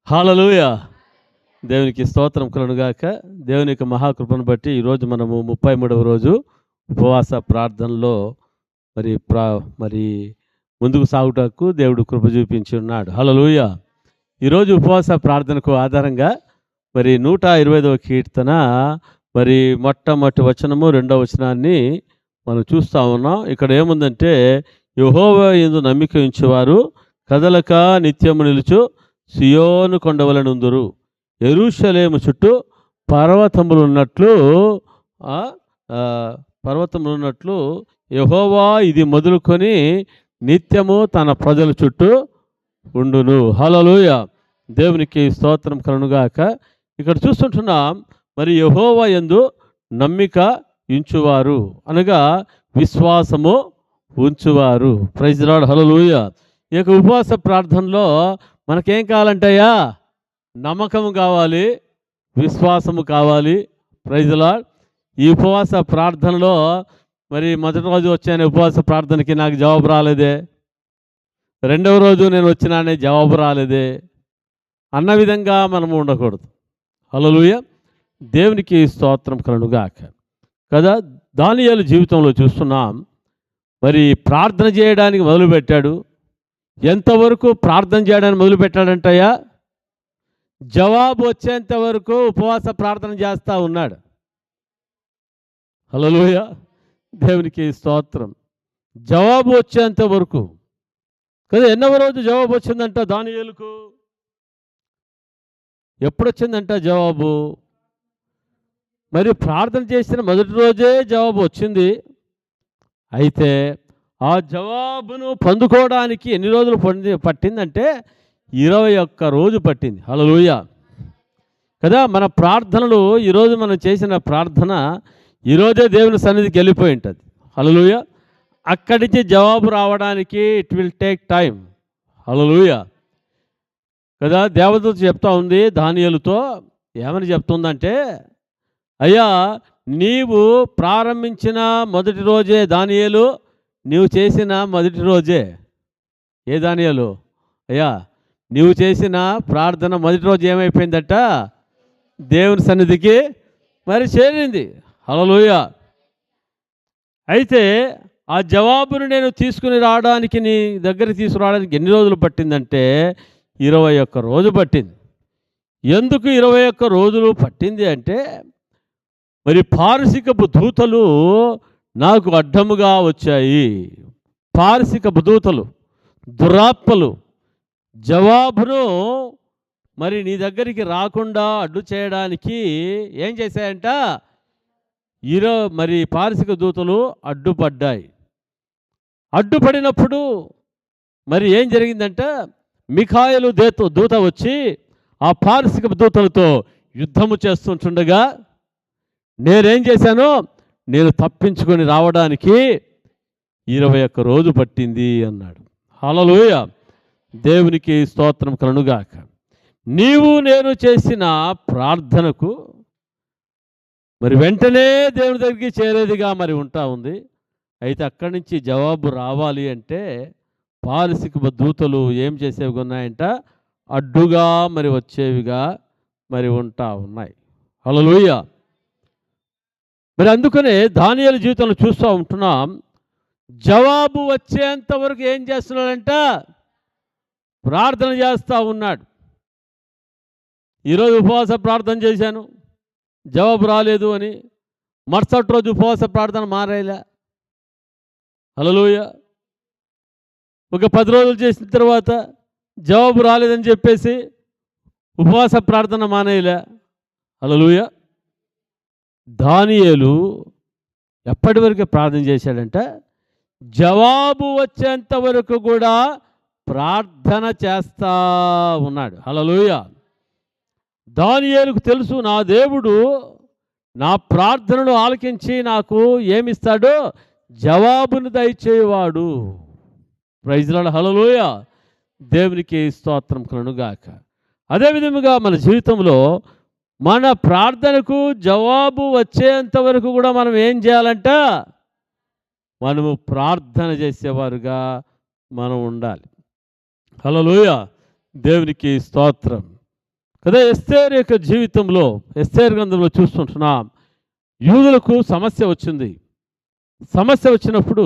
హల్లెలూయా! దేవునికి స్తోత్రం కలుగునుగాక. దేవుని యొక్క మహాకృపను బట్టి ఈరోజు మనము 33వ రోజు ఉపవాస ప్రార్థనలో మరి మరి ముందుకు సాగుటకు దేవుడు కృప చూపించి ఉన్నాడు. హల్లెలూయా! ఈరోజు ఉపవాస ప్రార్థనకు ఆధారంగా మరి 125వ కీర్తన మరి మొట్టమొదటి వచనము, రెండవ వచనాన్ని మనం చూస్తూ ఉన్నాం. ఇక్కడ ఏముందంటే, యెహోవా యందు నమ్మిక ఉంచువారు కదలక నిత్యము నిలుచు సియోను కొండవలెనుందురు. యెరూషలేము చుట్టూ పర్వతములున్నట్లు పర్వతములున్నట్లు యెహోవా ఇది మొదలుకొని నిత్యము తన ప్రజల చుట్టూ ఉండును. హల్లెలూయా! దేవునికి స్తోత్రం కలుగునుగాక. ఇక్కడ చూస్తుంటున్నాం, మరి యెహోవా యందు నమ్మిక ఉంచువారు అనగా విశ్వాసము ఉంచువారు. Praise the lord. హల్లెలూయా! ఈ యొక్క ఉపవాస ప్రార్థనలో మనకేం కావాలంటయ్యా? నమ్మకము కావాలి, విశ్వాసము కావాలి. Praise the lord. ఈ ఉపవాస ప్రార్థనలో మరి మొదటి రోజు వచ్చాను ఉపవాస ప్రార్థనకి, నాకు జవాబు రాలేదే. రెండవ రోజు నేను వచ్చినానే, జవాబు రాలేదే అన్న విధంగా మనము ఉండకూడదు. హల్లెలూయా! దేవునికి స్తోత్రం కలుగునుగాక. కదా, దానియేలు జీవితంలో చూస్తున్నాం, మరి ప్రార్థన చేయడానికి మొదలుపెట్టాడు. ఎంతవరకు ప్రార్థన చేయడానికి మొదలుపెట్టాడంటయ్యా? జవాబు వచ్చేంత వరకు ఉపవాస ప్రార్థన చేస్తూ ఉన్నాడు. హల్లెలూయా! దేవునికి స్తోత్రం. జవాబు వచ్చేంత వరకు కదా. ఎన్నవ రోజు జవాబు వచ్చిందంట దానియేలుకు? ఎప్పుడు వచ్చిందంట జవాబు? మరి ప్రార్థన చేసిన మొదటి రోజే జవాబు వచ్చింది. అయితే ఆ జవాబును పొందుకోవడానికి ఎన్ని రోజులు పట్టిందంటే 21 రోజు పట్టింది. హల్లెలూయా! కదా, మన ప్రార్థనలు ఈరోజు మనం చేసిన ప్రార్థన ఈరోజే దేవుని సన్నిధికి వెళ్ళిపోయి ఉంటుంది. హల్లెలూయా! అక్కడి నుంచి జవాబు రావడానికి ఇట్ విల్ టేక్ టైం. హల్లెలూయా! కదా, దేవదూత చెప్తా ఉంది దానియేలుతో. ఏమని చెప్తుందంటే, అయ్యా, నీవు ప్రారంభించిన మొదటి రోజే దానియేలు, నీవు చేసిన మొదటి రోజే. ఏ దానియేలు? అయ్యా, నీవు చేసిన ప్రార్థన మొదటి రోజు ఏమైపోయిందట? దేవుని సన్నిధికి మరి చేరింది. హల్లెలూయా! అయితే ఆ జవాబును నేను తీసుకుని రావడానికి, నీ దగ్గరికి తీసుకురావడానికి ఎన్ని రోజులు పట్టిందంటే 21 రోజు పట్టింది. ఎందుకు 21 రోజులు పట్టింది అంటే, మరి పారసికపు దూతలు నాకు అడ్డముగా వచ్చాయి. పారసికపు దూతలు, దురాత్మలు జవాబును మరి నీ దగ్గరికి రాకుండా అడ్డు చేయడానికి ఏం చేశాయంట? మరి పారసిక దూతలు అడ్డుపడ్డాయి. అడ్డుపడినప్పుడు మరి ఏం జరిగిందంట? మిఖాయేలు దూత వచ్చి ఆ పారసిక దూతలతో యుద్ధము చేస్తుండగా నేనేం చేశాను? నేను తప్పించుకొని రావడానికి 21 రోజు పట్టింది అన్నాడు. హల్లెలూయా! దేవునికి స్తోత్రం కలుగునుగాక. నీవు నేను చేసిన ప్రార్థనకు మరి వెంటనే దేవుని దగ్గరికి చేరేదిగా మరి ఉంటా ఉంది. అయితే అక్కడి నుంచి జవాబు రావాలి అంటే పారసిక దూతలు ఏం చేసేవిగా ఉన్నాయంట? అడ్డుగా మరి వచ్చేవిగా మరి ఉంటా ఉన్నాయి. హల్లెలూయా! మరి అందుకనే దానియేలు జీవితంలో చూస్తూ ఉంటున్నాం, జవాబు వచ్చేంత వరకు ఏం చేస్తున్నాడంట? ప్రార్థన చేస్తూ ఉన్నాడు. ఈరోజు ఉపవాస ప్రార్థన చేశాను, జవాబు రాలేదు అని మరుసటి రోజు ఉపవాస ప్రార్థన మారేలా. హల్లెలూయా! ఒక 10 రోజులు చేసిన తర్వాత జవాబు రాలేదని చెప్పేసి ఉపవాస ప్రార్థన మానేయలే. హల్లెలూయా! దానియేలు ఎప్పటి వరకు ప్రార్థన చేశాడంట? జవాబు వచ్చేంత వరకు కూడా ప్రార్థన చేస్తా ఉన్నాడు. హల్లెలూయా! దానియేలుకు తెలుసు, నా దేవుడు నా ప్రార్థనను ఆలకించి నాకు ఏమిస్తాడు? జవాబును దయచేవాడు. Praise the lord. హల్లెలూయా! దేవునికి స్తోత్రం కలుగునుగాక. అదేవిధముగా మన జీవితంలో మన ప్రార్థనకు జవాబు వచ్చేంత వరకు కూడా మనం ఏం చేయాలంట? మనము ప్రార్థన చేసేవారుగా మనం ఉండాలి. హల్లెలూయా! దేవునికి స్తోత్రం. కదా. ఎస్తేరు యొక్క జీవితంలో, ఎస్తేరు గ్రంథంలో చూస్తుంటున్నాం, యూదులకు సమస్య వచ్చింది. సమస్య వచ్చినప్పుడు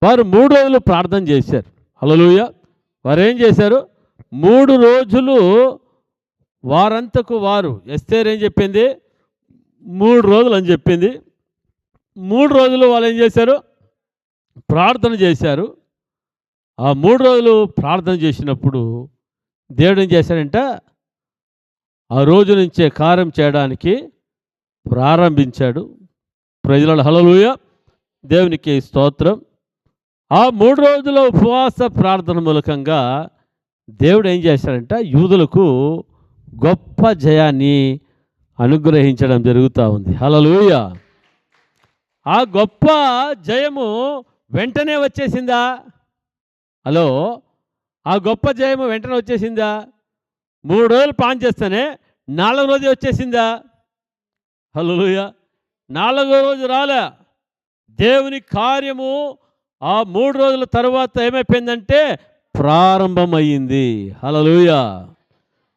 వారు 3 రోజులు ప్రార్థన చేశారు. హల్లెలూయా. వారు ఏం చేశారు? 3 రోజులు వారంతకు వారు, ఎస్తేరు ఏం చెప్పింది? 3 రోజులు అని చెప్పింది. 3 రోజులు వాళ్ళు ఏం చేశారు? ప్రార్థన చేశారు. ఆ 3 రోజులు ప్రార్థన చేసినప్పుడు దేవుడు ఏం చేశాడంట? ఆ రోజు నుంచే కార్యం చేయడానికి ప్రారంభించాడు. ప్రజల హల్లెలూయా, దేవునికి స్తోత్రం. ఆ 3 రోజుల ఉపవాస ప్రార్థన మూలకంగా దేవుడు ఏం చేశాడంట? యూదులకు గొప్ప జయాన్ని అనుగ్రహించడం జరుగుతూ ఉంది. హల్లెలూయా. ఆ గొప్ప జయము వెంటనే వచ్చేసిందా? హలో, ఆ గొప్ప జయము వెంటనే వచ్చేసిందా? 3 రోజులు ప్లాన్ చేస్తేనే 4వ రోజు వచ్చేసిందా? హల్లెలూయా. 4వ రోజు రాలే. దేవుని కార్యము ఆ 3 రోజుల తర్వాత ఏమైపోయిందంటే ప్రారంభమయ్యింది. హల్లెలూయా.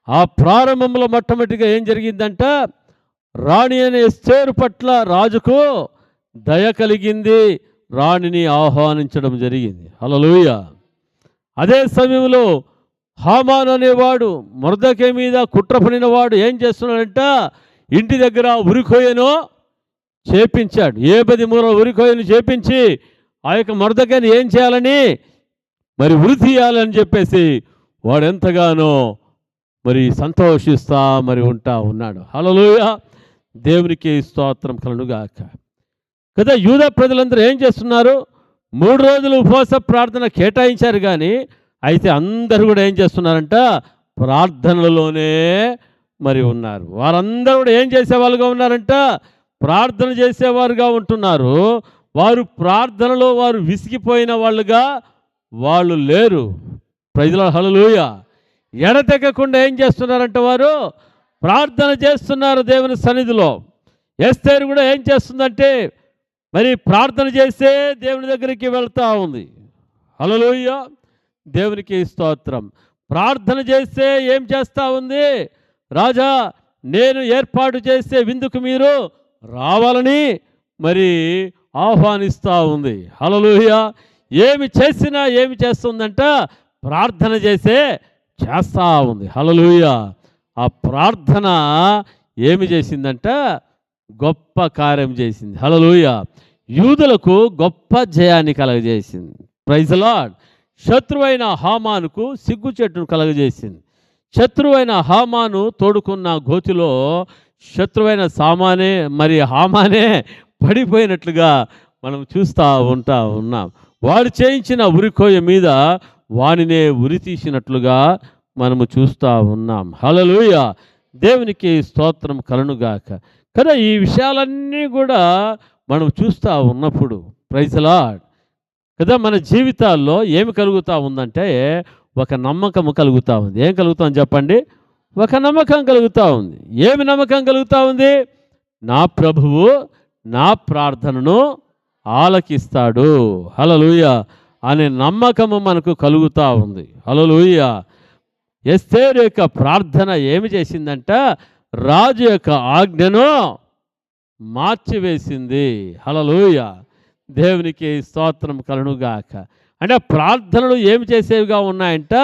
ఆ ప్రారంభంలో మొట్టమొదటిగా ఏం జరిగిందంట? రాణి అనే ఎస్తేరు పట్ల రాజుకు దయ కలిగింది. రాణిని ఆహ్వానించడం జరిగింది. హల్లెలూయా. అదే సమయంలో హామాను అనేవాడు మొర్దెకై మీద కుట్ర పన్నినవాడు ఏం చేస్తున్నాడంట? ఇంటి దగ్గర ఉరికొయ్యను చేపించాడు. ఏ 10 మూరల ఉరికొయ్యను చేపించి ఆ యొక్క మొర్దెకైని ఏం చేయాలని, మరి ఉరి తీయాలని చెప్పేసి వాడు ఎంతగానో మరి సంతోషిస్తా మరి ఉంటా ఉన్నాడు. హల్లెలూయా. దేవునికి స్తోత్రం కలుగుగాక. కదా, యూదా ప్రజలందరూ ఏం చేస్తున్నారు? 3 రోజులు ఉపవాస ప్రార్థన కేటాయించారు. కానీ అయితే అందరూ కూడా ఏం చేస్తున్నారంట? ప్రార్థనలోనే మరి ఉన్నారు. వారందరూ కూడా ఏం చేసేవాళ్ళుగా ఉన్నారంట? ప్రార్థన చేసేవారుగా ఉంటున్నారు. వారు ప్రార్థనలో వారు విసిగిపోయిన వాళ్ళుగా వాళ్ళు లేరు. ప్రజల హల్లెలూయా. ఎడతెగకుండా ఏం చేస్తున్నారంట? వారు ప్రార్థన చేస్తున్నారు దేవుని సన్నిధిలో. ఎస్తేరు కూడా ఏం చేస్తుందంటే మరి ప్రార్థన చేసే దేవుని దగ్గరికి వెళ్తూ ఉంది. హల్లెలూయా. దేవునికి స్తోత్రం. ప్రార్థన చేస్తే ఏం చేస్తూ ఉంది? రాజా, నేను ఏర్పాటు చేసే విందుకు మీరు రావాలని మరి ఆహ్వానిస్తూ ఉంది. హల్లెలూయా. ఏమి చేసినా ఏమి చేస్తుందంట? ప్రార్థన చేస్తూ ఉంది. హల్లెలూయా. ఆ ప్రార్థన ఏమి చేసిందంట? గొప్ప కార్యం చేసింది. హల్లెలూయా. యూదులకు గొప్ప జయాన్ని కలగజేసింది. Praise the lord. శత్రువైన హామానుకు సిగ్గుచెట్టును కలగజేసింది. శత్రువైన హామాను తోడుకున్న గోతిలో శత్రువైన హామానే పడిపోయినట్లుగా మనం చూస్తూ ఉన్నాం. వాడు చేయించిన ఉరికోయ మీద వానినే ఉరి తీసినట్లుగా మనము చూస్తూ ఉన్నాం. హల్లెలూయా. దేవునికి స్తోత్రం కలుగుగాక. కదా, ఈ విషయాలన్నీ కూడా మనం చూస్తూ ఉన్నప్పుడు ప్రైజ్ ది లార్డ్ కదా, మన జీవితాల్లో ఏమి కలుగుతూ ఉందంటే ఒక నమ్మకము కలుగుతూ ఉంది. ఏం కలుగుతాం చెప్పండి? ఒక నమ్మకం కలుగుతూ ఉంది. ఏమి నమ్మకం కలుగుతూ ఉంది? నా ప్రభువు నా ప్రార్థనను ఆలకిస్తాడు. హల్లెలూయా అనే నమ్మకము మనకు కలుగుతూ ఉంది. హల్లెలూయా. ఎస్తేరు యొక్క ప్రార్థన ఏమి చేసిందంట? రాజు యొక్క ఆజ్ఞను మార్చివేసింది. హల్లెలూయా. దేవునికి స్తోత్రం కలుగుగాక. అంటే ప్రార్థనలు ఏమి చేసేవిగా ఉన్నాయంట?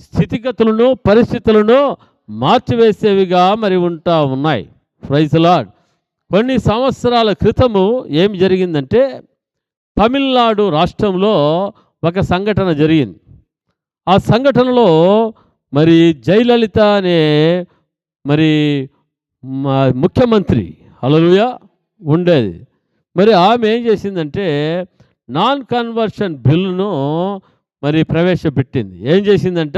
స్థితిగతులను పరిస్థితులను మార్చివేసేవిగా మరి ఉంటా ఉన్నాయి. Praise the lord. కొన్ని సంవత్సరాల క్రితము ఏం జరిగిందంటే తమిళనాడు రాష్ట్రంలో ఒక సంఘటన జరిగింది. ఆ సంఘటనలో మరి జయలలిత అనే మరి ముఖ్యమంత్రి హల్లెలూయా ఉండేది. మరి ఆమె ఏం చేసిందంటే నాన్ కన్వర్షన్ బిల్లును మరి ప్రవేశపెట్టింది. ఏం చేసిందంట?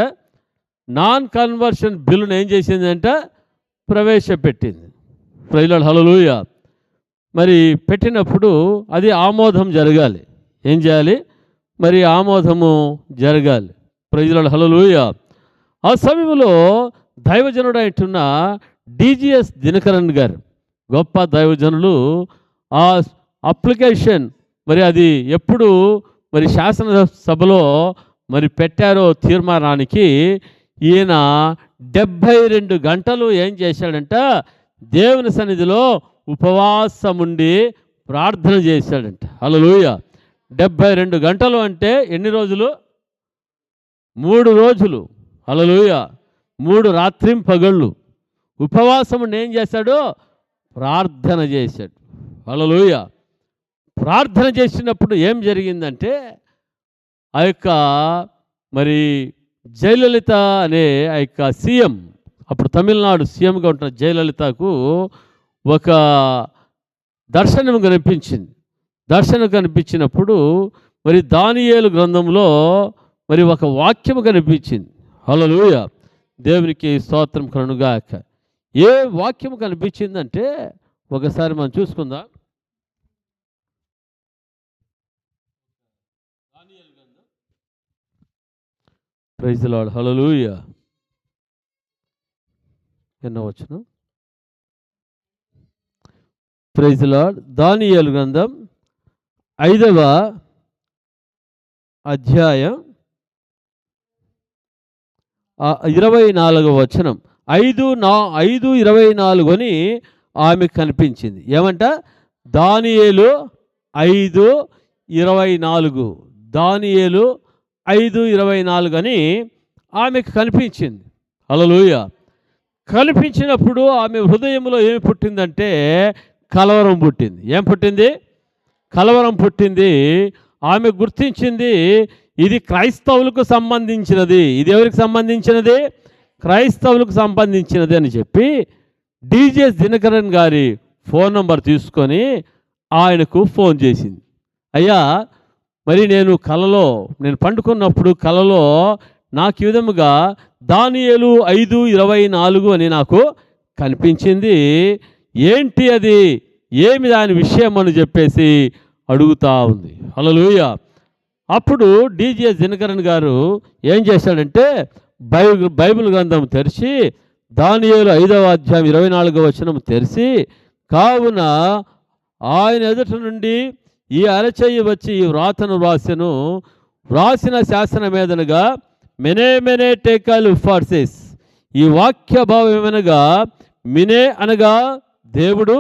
నాన్ కన్వర్షన్ బిల్లును ఏం చేసిందంట? ప్రవేశపెట్టింది. Praise the lord. హల్లెలూయా. మరి పెట్టినప్పుడు అది ఆమోదం జరగాలి. ఏం చేయాలి? మరి ఆమోదము జరగాలి. Praise the lord. హల్లెలూయా. ఆ సమయంలో దైవజనుడు అంటున్న డిజిఎస్ దినకరన్ గారు, గొప్ప దైవజనులు, ఆ అప్లికేషన్ మరి అది ఎప్పుడు మరి శాసనసభలో మరి పెట్టారో తీర్మానానికి ఈయన 72 గంటలు ఏం చేశాడంట, దేవుని సన్నిధిలో ఉపవాసం ఉండి ప్రార్థన చేశాడంట. హల్లెలూయా. 72 గంటలు అంటే ఎన్ని రోజులు? 3 రోజులు. హల్లెలూయా. 3 రాత్రింపగళ్ళు ఉపవాసం ఉండి ఏం చేశాడు? ప్రార్థన చేశాడు. హల్లెలూయా. ప్రార్థన చేసినప్పుడు ఏం జరిగిందంటే, ఆ యొక్క మరి జయలలిత అనే ఆ యొక్క సీఎం, అప్పుడు తమిళనాడు సీఎంగా ఉంటున్న జయలలితకు ఒక దర్శనం కనిపించింది. దర్శనం కనిపించినప్పుడు మరి దానియేలు గ్రంథంలో మరి ఒక వాక్యం కనిపించింది. హల్లెలూయా. దేవునికి స్తోత్రం కలుగుగాక. ఏ వాక్యం కనిపించిందంటే ఒకసారి మనం చూసుకుందాం. Praise the lord. హల్లెలూయా. ఎన్నో వచనం? Praise the lord. దానియేలు గ్రంథం 5వ అధ్యాయం 24వ వచనం. 5:24 అని ఆమె కనిపించింది. ఏమంట? దానియేలు 5:24. దానియేలు 5:24 అని ఆమెకు కనిపించింది. హల్లెలూయా. కనిపించినప్పుడు ఆమె హృదయంలో ఏమి పుట్టిందంటే కలవరం పుట్టింది. ఏం పుట్టింది? కలవరం పుట్టింది. ఆమె గుర్తించింది, ఇది క్రైస్తవులకు సంబంధించినది. ఇది ఎవరికి సంబంధించినది? క్రైస్తవులకు సంబంధించినది అని చెప్పి డిజెస్ దినకరన్ గారి ఫోన్ నంబర్ తీసుకొని ఆయనకు ఫోన్ చేసింది. అయ్యా, మరి నేను పండుకున్నప్పుడు కలలో నాకు ఈ విధముగా దానియేలు 5:24 అని నాకు కనిపించింది. ఏంటి అది? ఏమి దాని విషయం అని చెప్పేసి అడుగుతా ఉంది. హల్లెలూయా. అప్పుడు డిజిఎస్ దినకరన్ గారు ఏం చేశాడంటే బైబిల్ గ్రంథం తెరిచి దానియేలు 5వ అధ్యాయం 24వ వచనం తెరిచి, కావున ఆయన ఎదుట నుండి ఈ అరచెయ్యి వచ్చి ఈ వ్రాతను వ్రాసిన శాసన మీదనగా మెనే మెనే టేకల్ ఫార్సెస్. ఈ వాక్య భావం ఏమనగా, మినే అనగా దేవుడు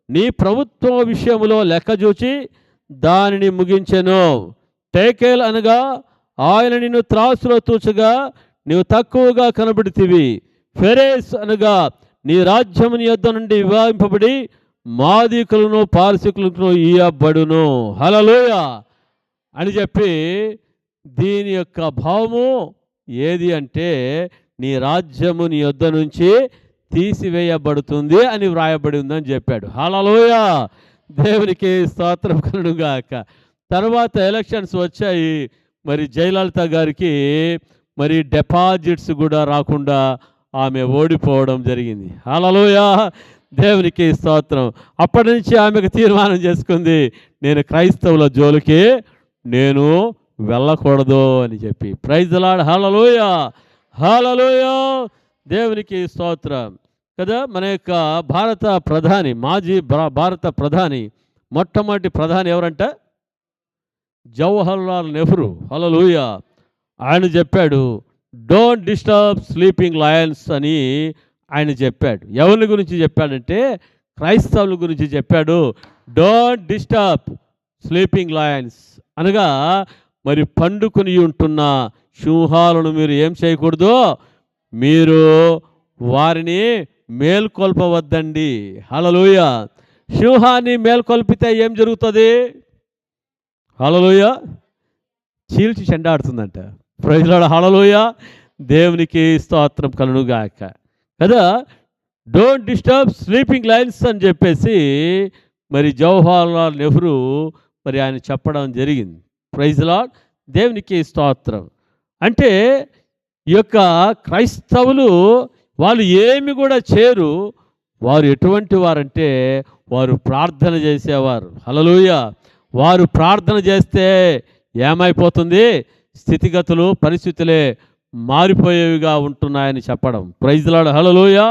నీ ప్రభుత్వ విషయంలో లెక్క చూచి దానిని ముగించెను. టేకేల్ అనగా ఆయన నిన్ను త్రాసులో తూచగా నీవు తక్కువగా కనబడితివి. ఫెరేస్ అనగా నీ రాజ్యము నీ యొద్ద నుండి విభాగింపబడి మాదీకులను పారసీకులను ఇయ్యబడును. హల్లెలూయా అని చెప్పి, దీని యొక్క భావము ఏది అంటే, నీ రాజ్యము నీ యొద్ద నుంచి తీసివేయబడుతుంది అని వ్రాయబడి ఉందని చెప్పాడు. హల్లెలూయా. దేవునికి స్తోత్రం కలుగుగాక. తర్వాత ఎలక్షన్స్ వచ్చాయి. మరి జయలలిత గారికి మరి డిపాజిట్స్ కూడా రాకుండా ఆమె ఓడిపోవడం జరిగింది. హల్లెలూయా. దేవునికి స్తోత్రం. అప్పటి నుంచి ఆమెకు తీర్మానం చేసుకుంది, నేను క్రైస్తవుల జోలికి నేను వెళ్ళకూడదు అని చెప్పి. Praise the lord. హల్లెలూయా. హల్లెలూయా. దేవునికి స్తోత్రం కదా. మన యొక్క భారత ప్రధాని, మాజీ భారత ప్రధాని, మొట్టమొదటి ప్రధాని ఎవరంట? జవహర్లాల్ నెహ్రూ. హల్లెలూయా. ఆయన చెప్పాడు, డోంట్ డిస్టర్బ్ స్లీపింగ్ లయన్స్ అని ఆయన చెప్పాడు. ఎవరి గురించి చెప్పాడంటే క్రైస్తవుల గురించి చెప్పాడు. డోంట్ డిస్టర్బ్ స్లీపింగ్ లయన్స్ అనగా, మరి పండుకొని ఉంటున్న సింహాలను మీరు ఏం చేయకూడదు, మీరు వారిని మేల్కొల్పవద్దండి. హల్లెలూయా. సింహాన్ని మేల్కొల్పితే ఏం జరుగుతుంది? హల్లెలూయా. చీల్చి చెండాడుతుందంట. Praise the lord. హల్లెలూయా. దేవునికి స్తోత్రం కలుగుగాక కదా. డోంట్ డిస్టర్బ్ స్లీపింగ్ లైన్స్ అని చెప్పేసి మరి జవహర్లాల్ నెహ్రూ మరి ఆయన చెప్పడం జరిగింది. Praise the lord. దేవునికి స్తోత్రం. అంటే ఈ యొక్క క్రైస్తవులు వాళ్ళు ఏమి కూడా చేయరు. వారు ఎటువంటి వారంటే వారు ప్రార్థన చేసేవారు. హల్లెలూయా. వారు ప్రార్థన చేస్తే ఏమైపోతుంది? స్థితిగతులు, పరిస్థితులే మారిపోయేవిగా ఉంటున్నాయని చెప్పడం. Praise the lord. హల్లెలూయా.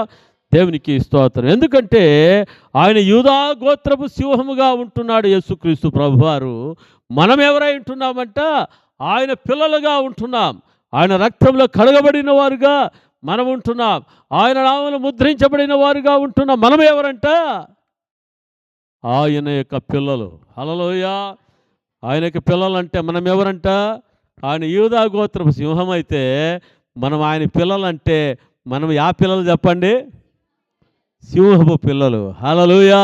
దేవునికి స్తోత్రం. ఎందుకంటే ఆయన యూదా గోత్రపు సింహముగా ఉంటున్నాడు యేసుక్రీస్తు ప్రభువారు. మనం ఎవరై ఉంటున్నామంట? ఆయన పిల్లలుగా ఉంటున్నాం. ఆయన రక్తంలో కడగబడిన వారుగా మనం ఉంటున్నాం. ఆయన నామమున ముద్రించబడిన వారుగా ఉంటున్నాం. మనం ఎవరంట? ఆయన యొక్క పిల్లలు. హల్లెలూయా. ఆయన యొక్క పిల్లలంటే మనం ఎవరంట? ఆయన యూదా గోత్రపు సింహం అయితే మనం ఆయన పిల్లలంటే మనం యా పిల్లలు చెప్పండి? సింహపు పిల్లలు. హల్లెలూయా.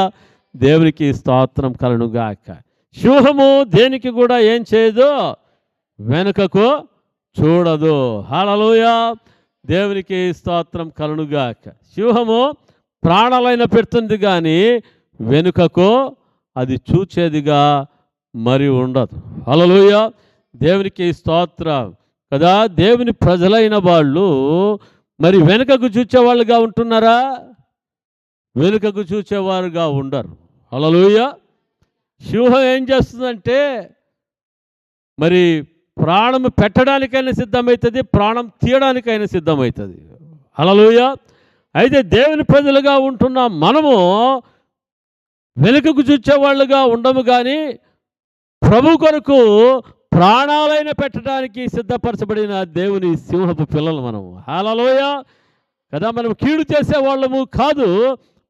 దేవునికి స్తోత్రం కలుగునుగాక. సింహము దేనికి కూడా ఏం చేయదు, వెనుకకు చూడదు. హల్లెలూయా. దేవునికి స్తోత్రం కలుగునుగాక. సింహము ప్రాణాలైన పెడుతుంది కానీ వెనుకకు అది చూచేదిగా మరి ఉండదు. హల్లెలూయా. దేవునికి స్తోత్రం కదా. దేవుని ప్రజలైన వాళ్ళు మరి వెనుకకు చూచేవాళ్ళుగా ఉంటున్నారా? వెనుకకు చూచేవారుగా ఉండరు. హల్లెలూయా. సింహం ఏం చేస్తుందంటే మరి ప్రాణం పెట్టడానికైనా సిద్ధమవుతుంది, ప్రాణం తీయడానికైనా సిద్ధమవుతుంది. హల్లెలూయా. అయితే దేవుని ప్రజలుగా ఉంటున్న మనము వెనుకకు చూచేవాళ్ళుగా ఉండము కానీ ప్రభు కొరకు ప్రాణాలైన పెట్టడానికి సిద్ధపరచబడిన దేవుని సింహపు పిల్లలు మనము. హల్లెలూయా కదా. మనం కీడు చేసేవాళ్ళము కాదు,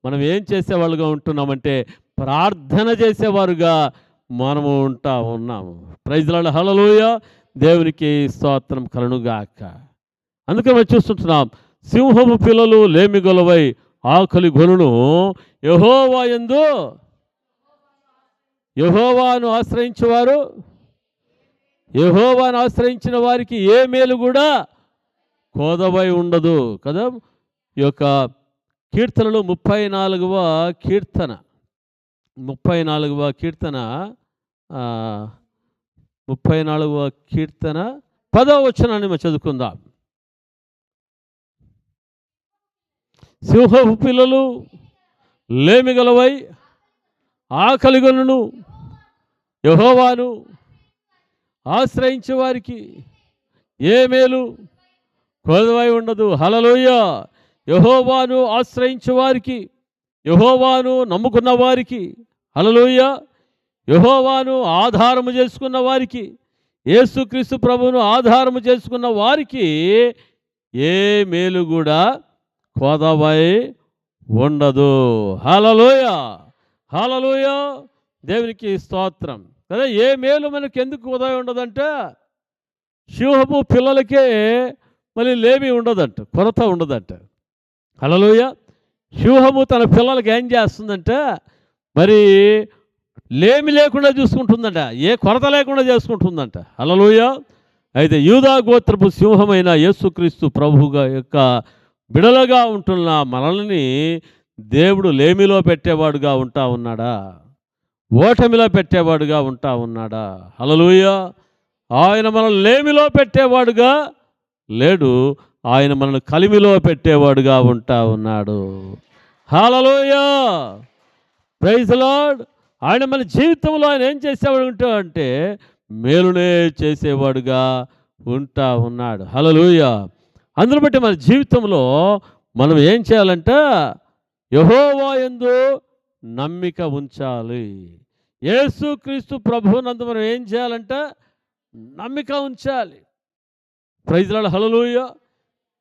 మనం ఏం చేసేవాళ్ళుగా ఉంటున్నామంటే ప్రార్థన చేసేవారుగా మనము ఉన్నాము. Praise lord. హల్లెలూయా. దేవునికి స్తోత్రం కలుగునుగాక. అందుకే మనం చూస్తుంటున్నాం, సింహపు పిల్లలు లేమిగొలవై ఆకలి గొనును, యెహోవాను ఆశ్రయించేవారు, యెహోవాను ఆశ్రయించిన వారికి ఏ మేలు కూడా కోదవై ఉండదు కదా. ఈ యొక్క కీర్తనలు 34వ కీర్తన 10వ వచనాన్ని మనం చదువుకుందాం. సింహపు పిల్లలు లేమిగలవై ఆకలిగొనును, యెహోవాను ఆశ్రయించే వారికి ఏ మేలు కొదవై ఉండదు. హల్లెలూయా. యెహోవాను ఆశ్రయించే వారికి, యెహోవాను నమ్ముకున్న వారికి, హల్లెలూయా, యెహోవాను ఆధారము చేసుకున్న వారికి, యేసుక్రీస్తు ప్రభువును ఆధారము చేసుకున్న వారికి ఏ మేలు కూడా కొదవై ఉండదు. హల్లెలూయా. హల్లెలూయా. దేవునికి స్తోత్రం కదా. ఏ మేలు మనకు ఎందుకు కొదవై ఉండదంటే సింహపు పిల్లలకే మళ్ళీ లేమి ఉండదంట, కొరత ఉండదంట. హల్లెలూయా. సింహము తన పిల్లలకి ఏం చేస్తుందంటే మరి లేమి లేకుండా చూసుకుంటుందంట, ఏ కొరత లేకుండా చేసుకుంటుందంట. హల్లెలూయా. అయితే యూదా గోత్రపు సింహమైన యేసుక్రీస్తు ప్రభువుగా యొక్క బిడలుగా ఉంటున్న మనల్ని దేవుడు లేమిలో పెట్టేవాడుగా ఉంటా ఉన్నాడా? ఓటమిలో పెట్టేవాడుగా ఉంటా ఉన్నాడా? హల్లెలూయా. ఆయన మనల్ని లేమిలో పెట్టేవాడుగా లేడు, ఆయన మనల్ని కలిమిలో పెట్టేవాడుగా ఉంటా ఉన్నాడు. హల్లెలూయా. Praise the lord. ఆయన మన జీవితంలో ఆయన ఏం చేసేవాడు అంటే మేలునే చేసేవాడుగా ఉంటా ఉన్నాడు. హల్లెలూయా. అందును బట్టి మన జీవితంలో మనం ఏం చేయాలంటే యెహోవా యందు నమ్మిక ఉంచాలి. యేసుక్రీస్తు ప్రభువునందు మనం ఏం చేయాలంటే నమ్మిక ఉంచాలి. Praise the lord. హల్లెలూయా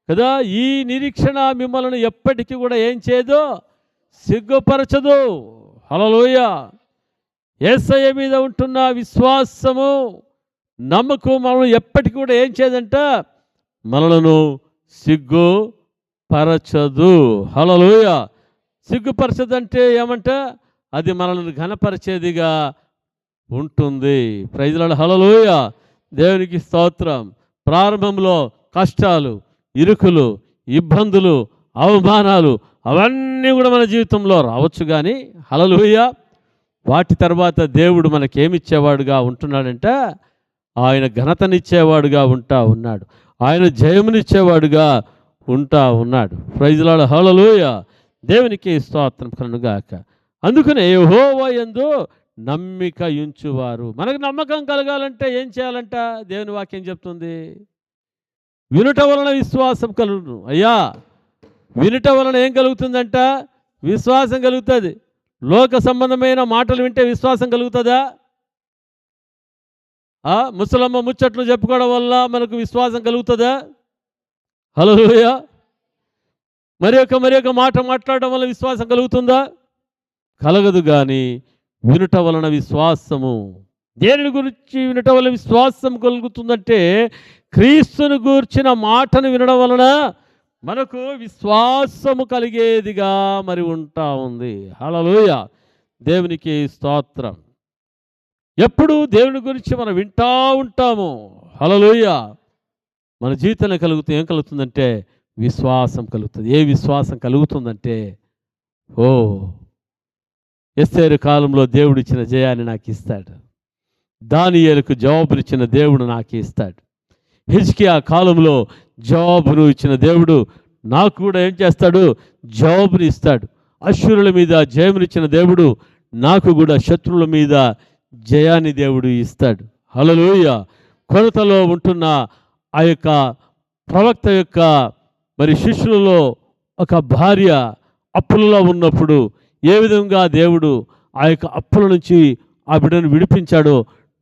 కదా. ఈ నిరీక్షణ మిమ్మల్ని ఎప్పటికీ కూడా ఏం చేయదు, సిగ్గుపరచదు. హల్లెలూయా. యేసయ్య మీద ఉంటున్న విశ్వాసము నమ్మకం మనం ఎప్పటికీ కూడా ఏం చేయదంట, మనలను సిగ్గుపరచదు. హల్లెలూయా. సిగ్గుపరచదంటే ఏమంటే అది మనల్ని ఘనపరిచేదిగా ఉంటుంది. Praise the lord. హల్లెలూయా. దేవునికి స్తోత్రం. ప్రారంభంలో కష్టాలు, ఇరుకులు, ఇబ్బందులు, అవమానాలు అవన్నీ కూడా మన జీవితంలో రావచ్చు కానీ హల్లెలూయా వాటి తర్వాత దేవుడు మనకేమిచ్చేవాడుగా ఉంటున్నాడంటే ఆయన ఘనతనిచ్చేవాడుగా ఉంటా ఉన్నాడు, ఆయన జయమునిచ్చేవాడుగా ఉంటా ఉన్నాడు. Praise the lord. హల్లెలూయా. దేవునికి స్తోత్రం కలుగునుగాక. అందుకనే యెహోవా యందు నమ్మిక ఉంచువారు. మనకు నమ్మకం కలగాలంటే ఏం చేయాలంట? దేవుని వాక్యం చెప్తుంది, వినుట వలన విశ్వాసం కలుగును. అయ్యా, వినుట వలన ఏం కలుగుతుందంట? విశ్వాసం కలుగుతుంది. లోక సంబంధమైన మాటలు వింటే విశ్వాసం కలుగుతుందా? ముసలమ్మ ముచ్చట్లు చెప్పుకోవడం వల్ల మనకు విశ్వాసం కలుగుతుందా? హల్లెలూయా. మరి ఒక మాట మాట్లాడడం వల్ల విశ్వాసం కలుగుతుందా? కలగదు. కానీ వినుట వలన విశ్వాసము, దేనిని గురించి వినుట వలన విశ్వాసం కలుగుతుందంటే క్రీస్తుని గూర్చిన మాటను వినడం వలన మనకు విశ్వాసము కలిగేదిగా మరి ఉంటా ఉంది. హల్లెలూయా, దేవునికి స్తోత్రం. ఎప్పుడు దేవుని గురించి మనం వింటూ ఉంటాము. హల్లెలూయా, మన జీవితంలో ఏం కలుగుతుందంటే విశ్వాసం కలుగుతుంది. ఏ విశ్వాసం కలుగుతుందంటే, ఓ ఎస్తేరు కాలంలో దేవుడు ఇచ్చిన జయాన్ని నాకు ఇస్తాడు, దానియేలుకు జవాబునిచ్చిన దేవుడు నాకు ఇస్తాడు, హిజ్కియా కాలంలో జవాబును ఇచ్చిన దేవుడు నాకు కూడా ఏం చేస్తాడు? జవాబుని ఇస్తాడు. అశ్షూరుల మీద జయమునిచ్చిన దేవుడు నాకు కూడా శత్రువుల మీద జయాన్ని దేవుడు ఇస్తాడు. హల్లెలూయా. కొరతలో ఉంటున్న ఆ యొక్క ప్రవక్త యొక్క మరి శిష్యులలో ఒక భార్య అప్పులలో ఉన్నప్పుడు ఏ విధంగా దేవుడు ఆ యొక్క అప్పుల నుంచి ఆ బిడ్డను విడిపించాడో,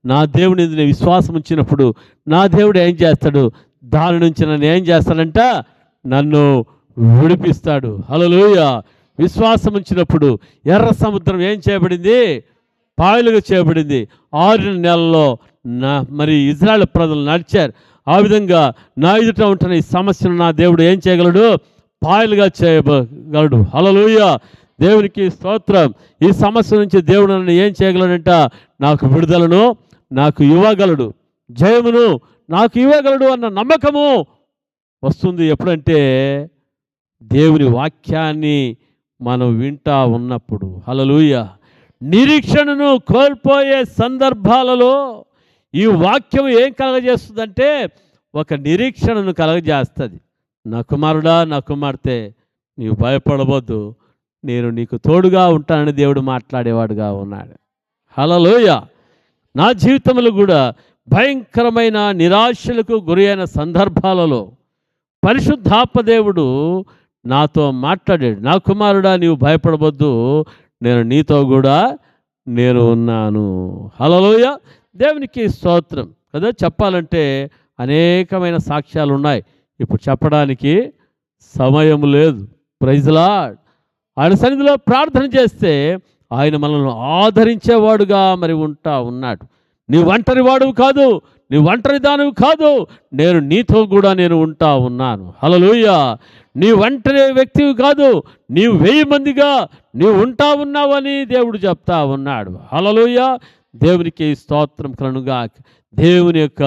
నా దేవుని నేను విశ్వాసం ఉంచినప్పుడు నా దేవుడు ఏం చేస్తాడు? దాని నుంచి నన్ను ఏం చేస్తాడంట? నన్ను విడిపిస్తాడు. హల్లెలూయా. విశ్వాసం ఉంచినప్పుడు ఎర్ర సముద్రం ఏం చేయబడింది? పాయలుగా చేయబడింది. 6 నెలల్లో మరి ఇజ్రాయెల్ ప్రజలు నడిచారు. ఆ విధంగా నా ఎదుట ఉంటున్న ఈ సమస్యను నా దేవుడు ఏం చేయగలడు? పాయలుగా చేయగలడు. హల్లెలూయా, దేవునికి స్తోత్రం. ఈ సమస్య నుంచి దేవుడు నన్ను ఏం చేయగలడంట? నాకు విడుదలను నాకు ఇవ్వగలడు, జయమును నాకు ఇవ్వగలడు అన్న నమ్మకము వస్తుంది. ఎప్పుడంటే దేవుని వాక్యాన్ని మనం వింటా ఉన్నప్పుడు. హల్లెలూయా. నిరీక్షణను కోల్పోయే సందర్భాలలో ఈ వాక్యం ఏం కలగజేస్తుందంటే ఒక నిరీక్షణను కలగజేస్తుంది. నా కుమారుడా, నా కుమార్తె, నీవు భయపడవద్దు, నేను నీకు తోడుగా ఉంటానని దేవుడు మాట్లాడేవాడుగా ఉన్నాడు. హల్లెలూయా. నా జీవితంలో కూడా భయంకరమైన నిరాశలకు గురి అయిన సందర్భాలలో పరిశుద్ధాత్మ దేవుడు నాతో మాట్లాడాడు. నా కుమారుడా, నీవు భయపడవద్దు, నేను నీతో కూడా ఉన్నాను. హల్లెలూయా, దేవునికి స్తోత్రం. కదా, చెప్పాలంటే అనేకమైన సాక్ష్యాలు ఉన్నాయి, ఇప్పుడు చెప్పడానికి సమయం లేదు. Praise lord. ఆయన సన్నిధిలో ప్రార్థన చేస్తే ఆయన మనల్ని ఆదరించేవాడుగా మరి ఉంటా ఉన్నాడు. నీ ఒంటరి వాడువు కాదు, నీ ఒంటరి దానివి కాదు, నేను నీతో కూడా ఉంటా ఉన్నాను. హల్లెలూయా. నీ ఒంటరి వ్యక్తివి కాదు, నీవు 1000 మందిగా నీవు ఉంటా ఉన్నావని దేవుడు చెప్తా ఉన్నాడు. హల్లెలూయా, దేవునికి స్తోత్రం కలుగుగాక. దేవుని యొక్క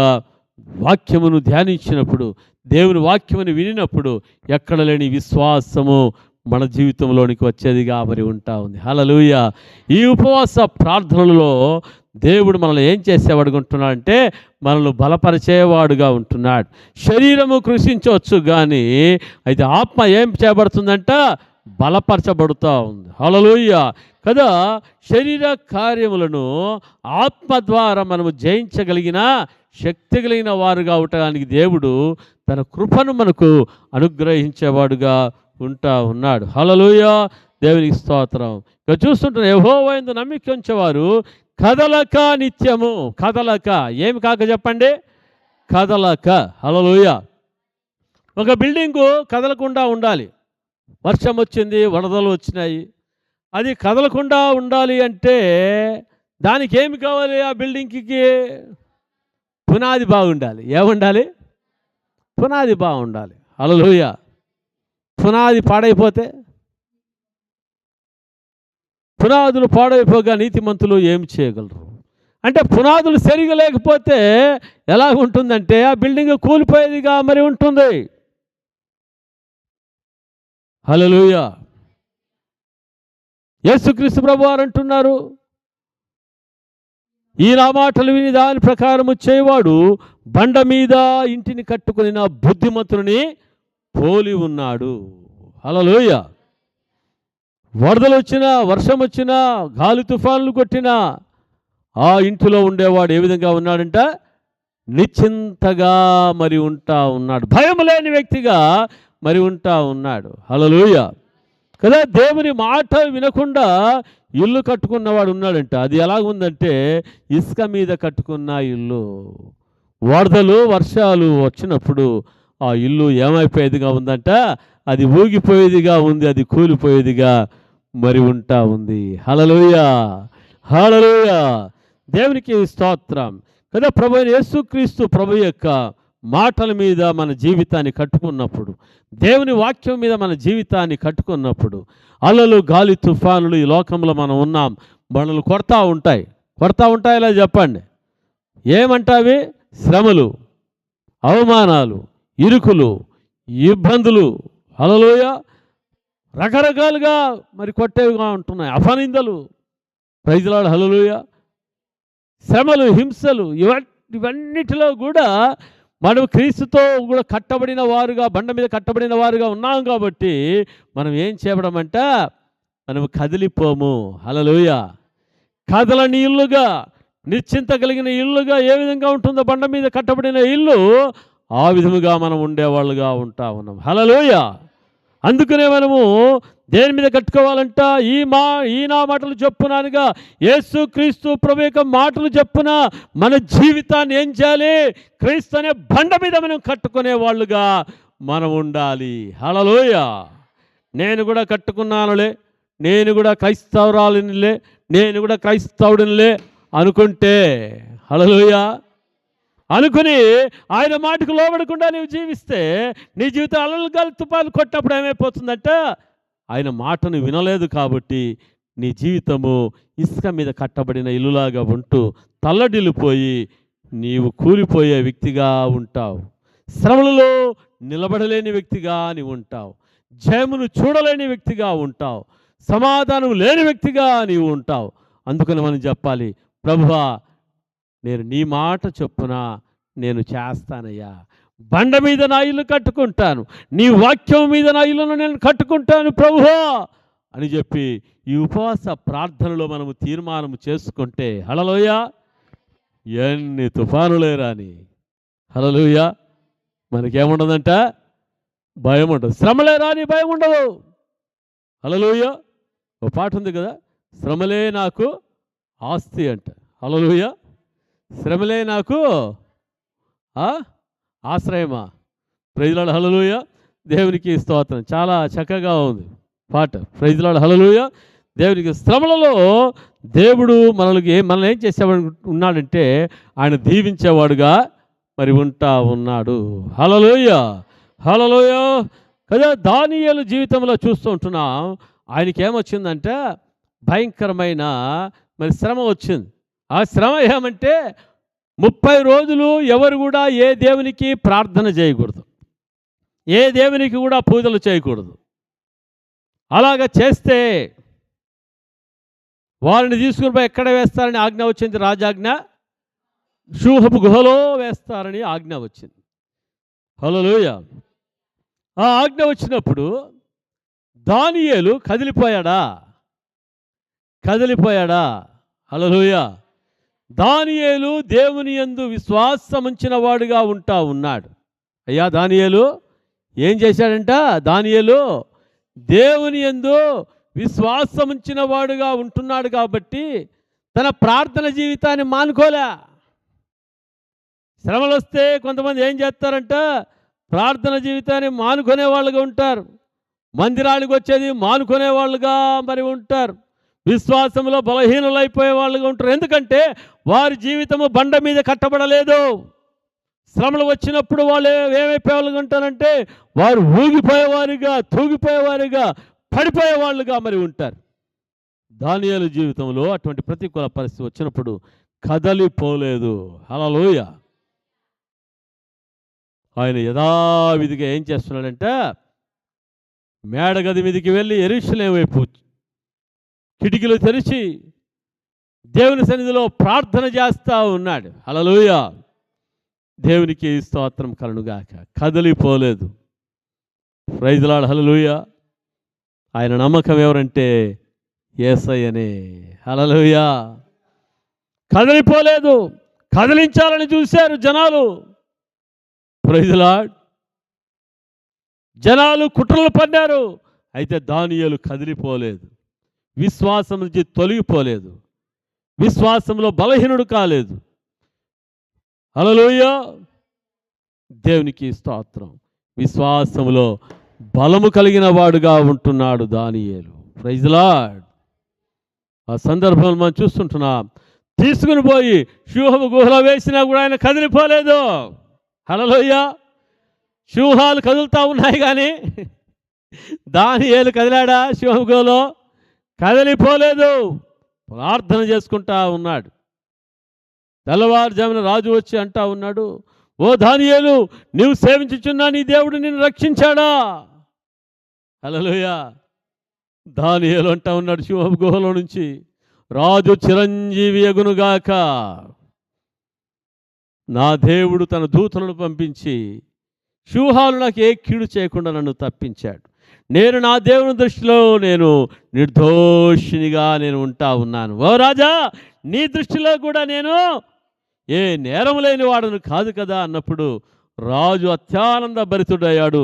వాక్యమును ధ్యానించినప్పుడు, దేవుని వాక్యమును వినినప్పుడు ఎక్కడ లేని విశ్వాసము మన జీవితంలోనికి వచ్చేదిగా మరి ఉంటా ఉంది. హల్లెలూయా. ఈ ఉపవాస ప్రార్థనలలో దేవుడు మనల్ని ఏం చేసేవాడుగా ఉంటున్నాడంటే మనల్ని బలపరిచేవాడుగా ఉంటున్నాడు. శరీరము కృషించవచ్చు కానీ అయితే ఆత్మ ఏం చేయబడుతుందంట? బలపరచబడుతూ ఉంది. హల్లెలూయా. కదా, శరీర కార్యములను ఆత్మ ద్వారా మనము జయించగలిగిన శక్తి కలిగిన వారుగా ఉండడానికి దేవుడు తన కృపను మనకు అనుగ్రహించేవాడుగా ఉంటా ఉన్నాడు. హల్లెలూయా, దేవునికి స్తోత్రం. ఇక చూస్తుంటున్న యెహోవా యందు నమ్మిక ఉంచేవారు కదలక నిత్యము. కదలక ఏమి కాక చెప్పండి? కదలక. హల్లెలూయా. ఒక బిల్డింగు కదలకుండా ఉండాలి. వర్షం వచ్చింది, వరదలు వచ్చినాయి, అది కదలకుండా ఉండాలి అంటే దానికి ఏమి కావాలి? ఆ బిల్డింగ్కి పునాది బాగుండాలి. ఏముండాలి? పునాది బాగుండాలి. హల్లెలూయా. పునాది పాడైపోతే, పునాదులు పాడైపోగా నీతిమంతులు ఏమి చేయగలరు? అంటే పునాదులు సరిగా లేకపోతే ఎలా ఉంటుందంటే ఆ బిల్డింగ్ కూలిపోయేదిగా మరి ఉంటుంది. హల్లెలూయా. యేసుక్రీస్తు ప్రభువారు అంటున్నారు, ఈ నా మాటలు విని దాని ప్రకారము చేయవాడు బండ మీద ఇంటిని కట్టుకుని నా బుద్ధిమంతుని పోలి ఉన్నాడు. హల్లెలూయా. వరదలు వచ్చినా, వర్షం వచ్చినా, గాలి తుఫాన్లు కొట్టినా ఆ ఇంటిలో ఉండేవాడు ఏ విధంగా ఉన్నాడంట? నిశ్చింతగా మరి ఉంటా ఉన్నాడు. భయం లేని వ్యక్తిగా మరి ఉంటా ఉన్నాడు. హల్లెలూయా. కదా, దేవుని మాట వినకుండా ఇల్లు కట్టుకున్నవాడు ఉన్నాడంట. అది ఎలాగుందంటే ఇసుక మీద కట్టుకున్న ఇల్లు. వరదలు వర్షాలు వచ్చినప్పుడు ఆ ఇల్లు ఏమైపోయేదిగా ఉందంట, అది ఊగిపోయేదిగా ఉంది, అది కూలిపోయేదిగా మరి ఉంటా ఉంది. హల్లెలూయా, హల్లెలూయా. దేవునికి స్తోత్రం కదా. ప్రభు అయిన యేసుక్రీస్తు ప్రభు యొక్క మాటల మీద మన జీవితాన్ని కట్టుకున్నప్పుడు, దేవుని వాక్యం మీద మన జీవితాన్ని కట్టుకున్నప్పుడు, అలలు గాలి తుఫానులు ఈ లోకంలో మనం ఉన్నాం, మనల్ని కొడతా ఉంటాయి ఇలా చెప్పండి. ఏమంటావి? శ్రమలు, అవమానాలు, ఇరుకులు, ఇబ్బందులు, హల్లెలూయా, రకరకాలుగా మరి కొట్టేవిగా ఉంటున్నాయి. అపనిందలు, ప్రైజ్ లార్డ్, హల్లెలూయా, శ్రమలు, హింసలు, ఇవన్నిటిలో కూడా మనం క్రీస్తుతో కూడా కట్టబడిన వారుగా, బండ మీద కట్టబడిన వారుగా ఉన్నాం కాబట్టి మనం ఏం చేయబడమంట, మనం కదిలిపోము. హల్లెలూయా. కదలని ఇల్లుగా, నిశ్చింత కలిగిన ఇల్లుగా ఏ విధంగా ఉంటుందో బండ మీద కట్టబడిన ఇల్లు, ఆ విధముగా మనం ఉండేవాళ్ళుగా ఉంటా ఉన్నాం. హల్లెలూయా. అందుకనే మనము దేని మీద కట్టుకోవాలంట, ఈ నా మాటలు చెప్పునానుగా యేసుక్రీస్తు ప్రభు యొక్క మాటలు చెప్పున మన జీవితాన్ని ఏం చేయాలి? క్రీస్తు అనే బండ మీద మనం కట్టుకునే వాళ్ళుగా మనం ఉండాలి. హల్లెలూయా. నేను కూడా కట్టుకున్నానులే, నేను కూడా క్రైస్తవురాలినిలే, నేను కూడా క్రైస్తవుడినిలే అనుకుంటే, హల్లెలూయా, అనుకుని ఆయన మాటకు లోబడకుండా నీవు జీవిస్తే నీ జీవితం అలలు గాలి తుఫాను కొట్టినప్పుడు ఏమైపోతుందంట, ఆయన మాటను వినలేదు కాబట్టి నీ జీవితము ఇసుక మీద కట్టబడిన ఇల్లులాగా ఉంటూ తల్లడిల్లిపోయి నీవు కూలిపోయే వ్యక్తిగా ఉంటావు. శ్రమలలో నిలబడలేని వ్యక్తిగా నీవు ఉంటావు. జయమును చూడలేని వ్యక్తిగా ఉంటావు. సమాధానం లేని వ్యక్తిగా నీవు ఉంటావు. అందుకని మనం చెప్పాలి, ప్రభువా, నేను నీ మాట చొప్పున నేను చేస్తానయ్యా. బండ మీద నా ఇల్లు కట్టుకుంటాను, నీ వాక్యం మీద నా ఇల్లును నేను కట్టుకుంటాను ప్రభువా అని చెప్పి ఈ ఉపవాస ప్రార్థనలో మనము తీర్మానం చేసుకుంటే, హల్లెలూయా, ఎన్ని తుఫానులే రాని, హల్లెలూయా, మనకేముండదంట, భయం ఉండదు. శ్రమలే రాని భయం ఉండదు. హల్లెలూయా. ఒక పాట ఉంది కదా, శ్రమలే నాకు ఆస్తి అంట. హల్లెలూయా. శ్రమలే నాకు ఆశ్రయమా. ప్రైజ్ లార్డ్, హల్లెలూయా. దేవునికి స్తోత్రం. చాలా చక్కగా ఉంది పాట. ప్రైజ్ లార్డ్, హల్లెలూయా. దేవునికి శ్రమలలో దేవుడు మనల్ని ఏం చేసేవాడు ఉన్నాడంటే, ఆయన దీవించేవాడుగా మరి ఉంటా ఉన్నాడు. హల్లెలూయా, హల్లెలూయా కదా. దానియేలు జీవితంలో చూస్తూ ఉంటున్నాం. ఆయనకి ఏమొచ్చిందంటే భయంకరమైన మరి శ్రమ వచ్చింది. ఆ శ్రమ ఏమంటే 30 రోజులు ఎవరు కూడా ఏ దేవునికి ప్రార్థన చేయకూడదు, ఏ దేవునికి కూడా పూజలు చేయకూడదు. అలాగ చేస్తే వారిని తీసుకుని పోయి ఎక్కడ వేస్తారని ఆజ్ఞ వచ్చింది, రాజాజ్ఞ. షూహపు గుహలో వేస్తారని ఆజ్ఞ వచ్చింది. హల్లెలూయా. ఆ ఆజ్ఞ వచ్చినప్పుడు దానియేలు కదిలిపోయాడా? హల్లెలూయా. దానియేలు దేవుని యందు విశ్వాసముంచిన వాడుగా ఉంటా ఉన్నాడు. అయ్యా, దానియేలు ఏం చేశాడంట? దానియేలు దేవుని యందు విశ్వాసముంచిన వాడుగా ఉంటున్నాడు కాబట్టి తన ప్రార్థన జీవితాన్ని మానుకోలే. శ్రమలు వస్తే కొంతమంది ఏం చేస్తారంట, ప్రార్థన జీవితాన్ని మానుకునే వాళ్ళుగా ఉంటారు. మందిరానికి వచ్చేది మానుకునే వాళ్ళుగా మరి ఉంటారు. విశ్వాసంలో బలహీనులైపోయే వాళ్ళుగా ఉంటారు. ఎందుకంటే వారి జీవితము బండ మీద కట్టబడలేదు. శ్రమలు వచ్చినప్పుడు వాళ్ళు ఏమైపోయే వాళ్ళుగా ఉంటారంటే, వారు ఊగిపోయేవారుగా, తూగిపోయేవారుగా, పడిపోయే వాళ్ళుగా మరి ఉంటారు. దానియేలు జీవితంలో అటువంటి ప్రతికూల పరిస్థితి వచ్చినప్పుడు కదలిపోలేదు. హల్లెలూయా. ఆయన యథావిధిగా ఏం చేస్తున్నాడంటే, మేడగది మీదకి వెళ్ళి యెరూషలేము వైపు కిటికీలు తెరిచి దేవుని సన్నిధిలో ప్రార్థన చేస్తూ ఉన్నాడు. హల్లెలూయా. దేవునికి స్తోత్రం కలుగుగాక. కదిలిపోలేదు. ప్రైజ్ లార్డ్, హల్లెలూయా. ఆయన నమ్మకం ఎవరంటే యేసయ్యనే. హల్లెలూయా. కదిలిపోలేదు. కదిలించాలని చూశారు జనాలు. Praise lord. జనాలు కుట్రలు పన్నారు. అయితే దానియేలు కదిలిపోలేదు. విశ్వాసం నుంచి తొలగిపోలేదు. విశ్వాసంలో బలహీనుడు కాలేదు. హల్లెలూయా. దేవునికి స్తోత్రం. విశ్వాసములో బలము కలిగిన వాడుగా ఉంటున్నాడు దానియేలు. Praise lord. ఆ సందర్భంలో మనం చూస్తుంటున్నాం, తీసుకుని పోయి సింహము గుహలో వేసినా కూడా ఆయన కదిలిపోలేదు. హల్లెలూయా. సింహాలు కదులుతూ ఉన్నాయి కానీ దానియేలు కదిలాడా? సింహము గుహలో కదిలిపోలేదు. ప్రార్థన చేసుకుంటా ఉన్నాడు. తెల్లవారుజామున రాజు వచ్చి అంటా ఉన్నాడు, ఓ దానియేలు, నీవు సేవించుచున్నా నీ దేవుడు నిన్ను రక్షించాడా? హల్లెలూయా. దానియేలు అంటా ఉన్నాడు సింహపు గుహలో నుంచి, రాజు చిరంజీవి యగునుగాక, నా దేవుడు తన దూతలను పంపించి సింహాలు నాకు ఏ కీడు చేయకుండా నన్ను తప్పించాడు. నేను నా దేవుని దృష్టిలో నేను నిర్దోషినిగా నేను ఉంటా ఉన్నాను. ఓ రాజా, నీ దృష్టిలో కూడా నేను ఏ నేరం లేని వాడను కాదు కదా అన్నప్పుడు రాజు అత్యానంద భరితుడయ్యాడు.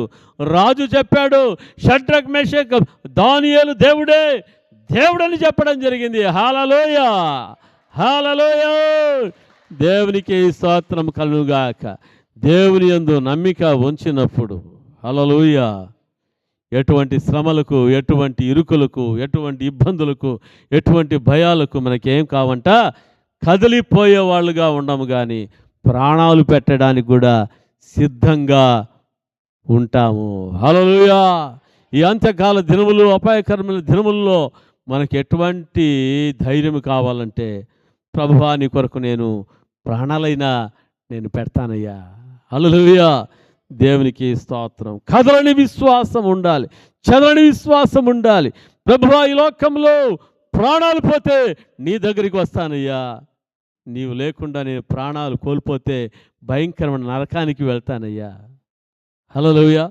రాజు చెప్పాడు, షడ్రక్ మేషక్ దానియేలు దేవుడే దేవుడని చెప్పడం జరిగింది. హల్లెలూయా, హల్లెలూయా. దేవునికి స్తోత్రం కలుగుగాక. దేవుని యందు నమ్మిక ఉంచినప్పుడు హల్లెలూయా, ఎటువంటి శ్రమలకు, ఎటువంటి ఇరుకులకు, ఎటువంటి ఇబ్బందులకు, ఎటువంటి భయాలకు మనకేం కావంట, కదిలిపోయే వాళ్ళుగా ఉండము కానీ ప్రాణాలు పెట్టడానికి కూడా సిద్ధంగా ఉంటాము. హల్లెలూయా. ఈ అంత్యకాల దినములు, అపాయకరమైన దినముల్లో మనకి ఎటువంటి ధైర్యం కావాలంటే, ప్రభువా నీ కొరకు నేను ప్రాణాలైనా నేను పెడతానయ్యా. హల్లెలూయా. దేవునికి స్తోత్రం. కదలని విశ్వాసం ఉండాలి, చెదరని విశ్వాసం ఉండాలి. ప్రభువా ఈ లోకంలో ప్రాణాలు పోతే నీ దగ్గరికి వస్తానయ్యా, నీవు లేకుండా నేను ప్రాణాలు కోల్పోతే భయంకరమైన నరకానికి వెళ్తానయ్యా. హల్లెలూయా.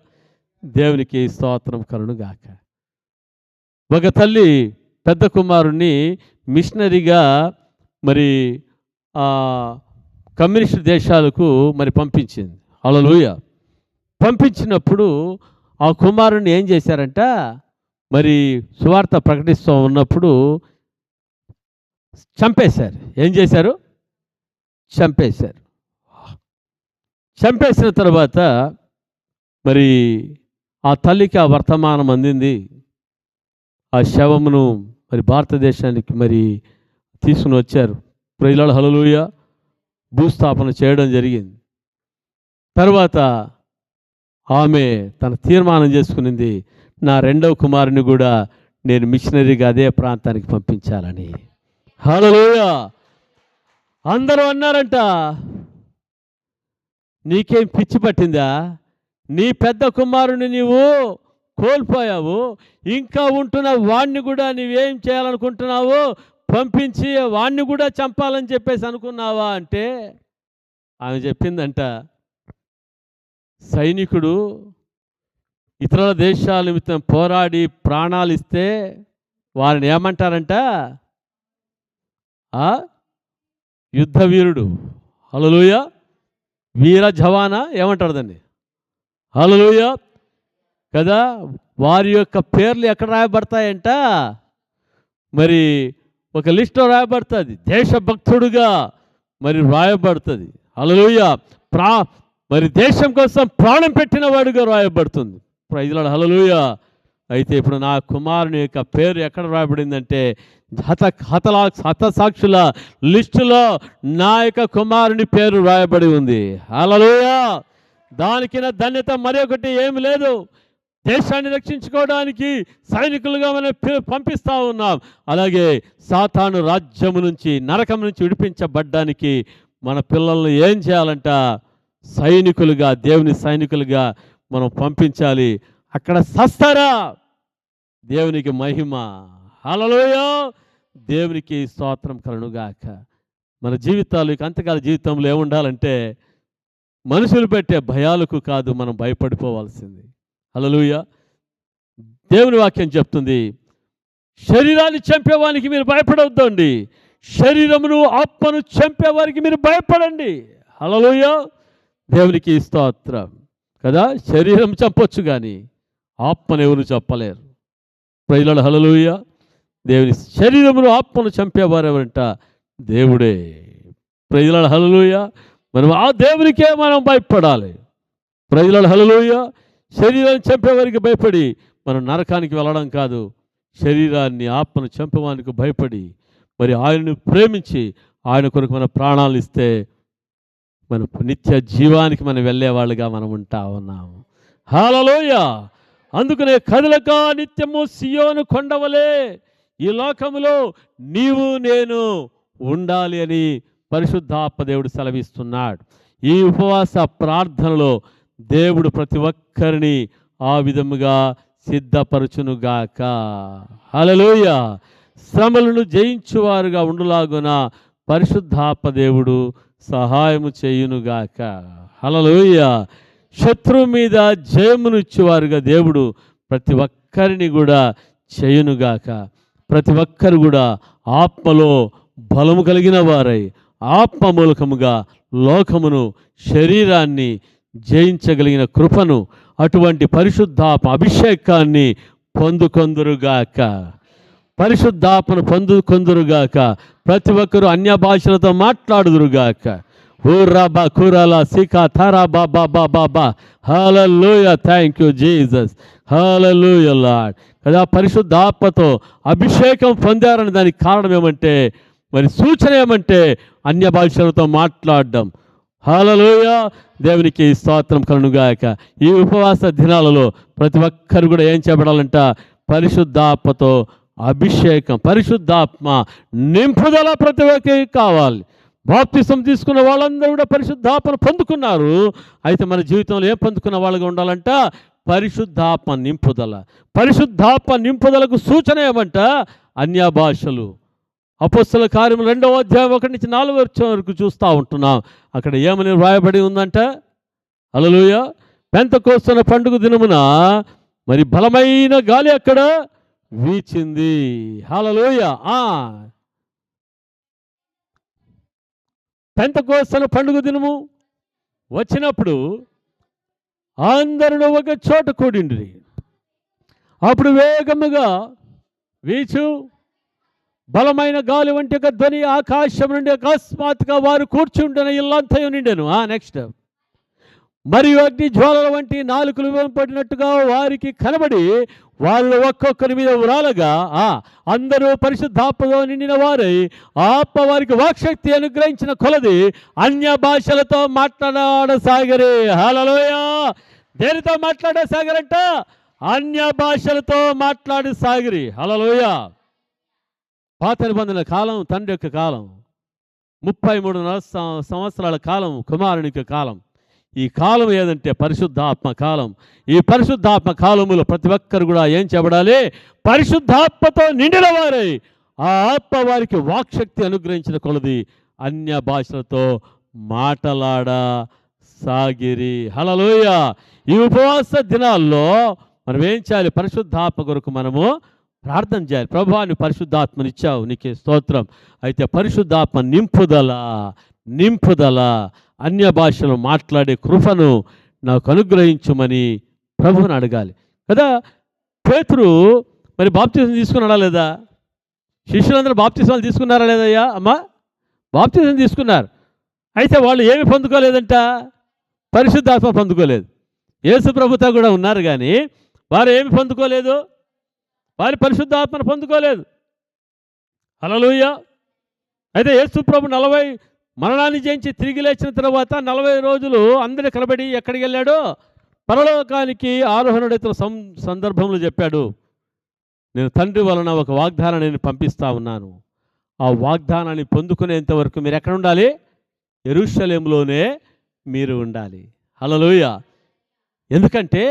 దేవునికి స్తోత్రం కలుగుగాక. ఒక తల్లి పెద్ద కుమారుణ్ణి మిషనరీగా మరి కమ్యూనిస్ట్ దేశాలకు మరి పంపించింది. హల్లెలూయా. పంపించినప్పుడు ఆ కుమారుణ్ణి ఏం చేశారంట, మరి సువార్త ప్రకటిస్తూ ఉన్నప్పుడు చంపేశారు. ఏం చేశారు? చంపేశారు. చంపేసిన తర్వాత మరి ఆ తల్లికి ఆ వర్తమానం అందింది. ఆ శవమును మరి భారతదేశానికి మరి తీసుకుని వచ్చారు. ప్రజల హల్లెలూయా, భూస్థాపన చేయడం జరిగింది. తర్వాత ఆమె తన తీర్మానం చేసుకునింది, నా రెండవ కుమారుని కూడా నేను మిషనరీగా అదే ప్రాంతానికి పంపించాలని. హల్లెలూయా. అందరూ అన్నారంట, నీకేం పిచ్చి పట్టిందా? నీ పెద్ద కుమారుని నీవు కోల్పోయావు, ఇంకా ఉంటున్న వాణ్ణి కూడా నీవేం చేయాలనుకుంటున్నావు? పంపించి వాణ్ణి కూడా చంపాలని చెప్పేసి అనుకున్నావా అంటే ఆమె చెప్పిందంట, సైనికుడు ఇతరుల దేశాల నిమిత్తం పోరాడి ప్రాణాలు ఇస్తే వారిని ఏమంటారంట? యుద్ధ వీరుడు. హల్లెలూయా. వీర జవానా ఏమంటారు దాన్ని? హల్లెలూయా కదా. వారి యొక్క పేర్లు ఎక్కడ రాయబడతాయంట? మరి ఒక లిస్టులో రాయబడుతుంది, దేశభక్తుడుగా మరి రాయబడుతుంది. హల్లెలూయా. మరి దేశం కోసం ప్రాణం పెట్టిన వాడుగా రాయబడుతుంది. Praise lord. హల్లెలూయా. అయితే ఇప్పుడు నా కుమారుని యొక్క పేరు ఎక్కడ రాయబడిందంటే హతసాక్షుల లిస్టులో నా యొక్క కుమారుని పేరు రాయబడి ఉంది. హల్లెలూయా. దానికి నా ధన్యత మరొకటి ఏమి లేదు. దేశాన్ని రక్షించుకోవడానికి సైనికులుగా మనం పంపిస్తూ ఉన్నాం. అలాగే సాతాను రాజ్యము నుంచి, నరకం నుంచి విడిపించబడ్డానికి మన పిల్లల్ని ఏం చేయాలంట? సైనికులుగా, దేవుని సైనికులుగా మనం పంపించాలి. అక్కడ సస్తారా? దేవునికి మహిమ. హల్లెలూయా. దేవునికి స్తోత్రం కలుగుగాక. మన జీవితాలు, ఇక అంతకాల జీవితంలో ఏముండాలంటే మనుషులు పెట్టే భయాలకు కాదు మనం భయపడిపోవాల్సింది. హల్లెలూయా. దేవుని వాక్యం చెప్తుంది, శరీరాన్ని చంపేవానికి మీరు భయపడవద్దండి, శరీరమును ఆత్మను చంపేవారికి మీరు భయపడండి. హల్లెలూయా. దేవునికి స్తోత్రం కదా. శరీరం చంపొచ్చు కానీ ఆత్మను ఎవరు చెప్పలేరు. Praise lord. హల్లెలూయా. దేవుని శరీరమును ఆత్మను చంపేవారు ఎవరంట? దేవుడే. Praise lord. హల్లెలూయా. మనం ఆ దేవునికే మనం భయపడాలి. Praise lord. హల్లెలూయా. శరీరాన్ని చంపేవారికి భయపడి మనం నరకానికి వెళ్ళడం కాదు, శరీరాన్ని ఆత్మను చంపేవానికి భయపడి మరి ఆయనను ప్రేమించి ఆయన కొరకు మన ప్రాణాలు ఇస్తే మన నిత్య జీవానికి మనం వెళ్ళేవాళ్ళుగా మనం ఉంటా ఉన్నాము. హల్లెలూయా. అందుకనే కదలక నిత్యము సియోను కొండవలే ఈ లోకములో నీవు నేను ఉండాలి అని పరిశుద్ధాత్మ దేవుడు సెలవిస్తున్నాడు. ఈ ఉపవాస ప్రార్థనలో దేవుడు ప్రతి ఒక్కరిని ఆ విధముగా సిద్ధపరచునుగాక. హల్లెలూయా. శ్రమలను జయించువారుగా ఉండులాగున పరిశుద్ధాత్మ దేవుడు సహాయము చేయునుగాక. హల్లెలూయా. శత్రువు మీద జయమునిచ్చేవారుగా దేవుడు ప్రతి ఒక్కరిని కూడా చేయునుగాక. ప్రతి ఒక్కరు కూడా ఆత్మలో బలము కలిగిన వారై ఆత్మ మూలకముగా లోకమును శరీరాన్ని జయించగలిగిన కృపను అటువంటి పరిశుద్ధాత్మ అభిషేకాన్ని పొందుకొందురుగాక. పరిశుద్ధాత్మను పొందుకొందురుగాక. ప్రతి ఒక్కరూ అన్య భాషలతో మాట్లాడుదురుగాక. ఊర్రాబా కూరాల సికా థారా బాబా బాబా. Hallelujah. Thank you Jesus. Hallelujah Lord. కదా పరిశుద్ధాత్మతో అభిషేకం పొందారని దానికి కారణం ఏమంటే మరి సూచన ఏమంటే అన్య భాషలతో మాట్లాడడం. హల్లెలూయా. దేవునికి స్తోత్రం కలుగుగాక. ఈ ఉపవాస దినాలలో ప్రతి ఒక్కరు కూడా ఏం చేయబడాలంట? పరిశుద్ధాత్మతో అభిషేకం, పరిశుద్ధాత్మ నింపుదల ప్రతి ఒక్కరికి కావాలి. బాప్తిసం తీసుకున్న వాళ్ళందరూ కూడా పరిశుద్ధాత్మను పొందుకున్నారు. అయితే మన జీవితంలో ఏం పొందుకున్న వాళ్ళగా ఉండాలంట? పరిశుద్ధాత్మ నింపుదల. పరిశుద్ధాత్మ నింపుదలకు సూచన ఏమంట? అన్య భాషలు. అపొస్తలుల కార్యములు 2వ అధ్యాయం 1-4 వరకు చూస్తూ ఉంటున్నాం. అక్కడ ఏమని వ్రాయబడి ఉందంట? హల్లెలూయా. పెంతెకోస్తు పండుగ దినమున మరి బలమైన గాలి అక్కడ వీచింది. హల్లెలూయా. పెంతెకోస్తు పండుగ దినము వచ్చినప్పుడు అందరూ ఒక చోట కూడిండ్రి. అప్పుడు వేగముగా వీచు బలమైన గాలి వంటి ఒక ధ్వని ఆకాశం నుండి అకస్మాత్తుగా వారు కూర్చుంటున్న ఇల్లంతా నిండెను. నెక్స్ట్ మరియు అగ్ని జ్వాలల వంటి నాలుకలు పడినట్టుగా వారికి కనబడి వాళ్ళు ఒక్కొక్కరి మీద ఉరాలగా అందరూ పరిశుద్ధాత్మతో నిండిన వారై ఆత్మ వారికి వాక్శక్తి అనుగ్రహించిన కొలది అన్య భాషలతో మాట్లాడసాగరే. హల్లెలూయా. దేనితో మాట్లాడసాగరంట? అన్య భాషలతో మాట్లాడసాగిరి. హల్లెలూయా. పాత నిబంధనల కాలం తండ్రి యొక్క కాలం, 33 సంవత్సరాల కాలం కుమారుని యొక్క కాలం. ఈ కాలం ఏదంటే పరిశుద్ధాత్మ కాలం. ఈ పరిశుద్ధాత్మ కాలములో ప్రతి ఒక్కరు కూడా ఏం చేయబడాలి? పరిశుద్ధాత్మతో నిండిన వారై ఆ ఆత్మ వారికి వాక్శక్తి అనుగ్రహించిన కొలది అన్య భాషలతో మాటలాడ సాగిరి. హల్లెలూయా. ఈ ఉపవాస దినాల్లో మనం ఏం చేయాలి? పరిశుద్ధాత్మ కొరకు మనము ప్రార్థన చేయాలి. ప్రభువా నువ్వు పరిశుద్ధాత్మనిచ్చావు, నీకే స్తోత్రం. అయితే పరిశుద్ధాత్మ నింపుదల అన్య భాషలు మాట్లాడే కృపను నాకు అనుగ్రహించుమని ప్రభువుని అడగాలి కదా. పేతురు మరి బాప్తిసం తీసుకున్నాడా లేదా? శిష్యులందరూ బాప్తిసాలు తీసుకున్నారా లేదయ్యా? అమ్మా బాప్తిసం తీసుకున్నారు. అయితే వాళ్ళు ఏమి పొందుకోలేదంట? పరిశుద్ధాత్మ పొందుకోలేదు. యేసు ప్రభుతో కూడా ఉన్నారు కానీ వారు ఏమి పొందుకోలేదు? వారి పరిశుద్ధాత్మను పొందుకోలేదు. హల్లెలూయా. అయితే యేసు ప్రభు మరణాన్ని జయించి తిరిగి లేచిన తర్వాత 40 రోజులు అందరి కనబడి ఎక్కడికి వెళ్ళాడో? పరలోకానికి ఆరోహణుడైతున్న సందర్భంలో చెప్పాడు, నేను తండ్రి వలన ఒక వాగ్దానాన్ని నేను పంపిస్తా ఉన్నాను. ఆ వాగ్దానాన్ని పొందుకునేంత వరకు మీరు ఎక్కడ ఉండాలి? యెరూషలేములోనే మీరు ఉండాలి. హల్లెలూయా. ఎందుకంటే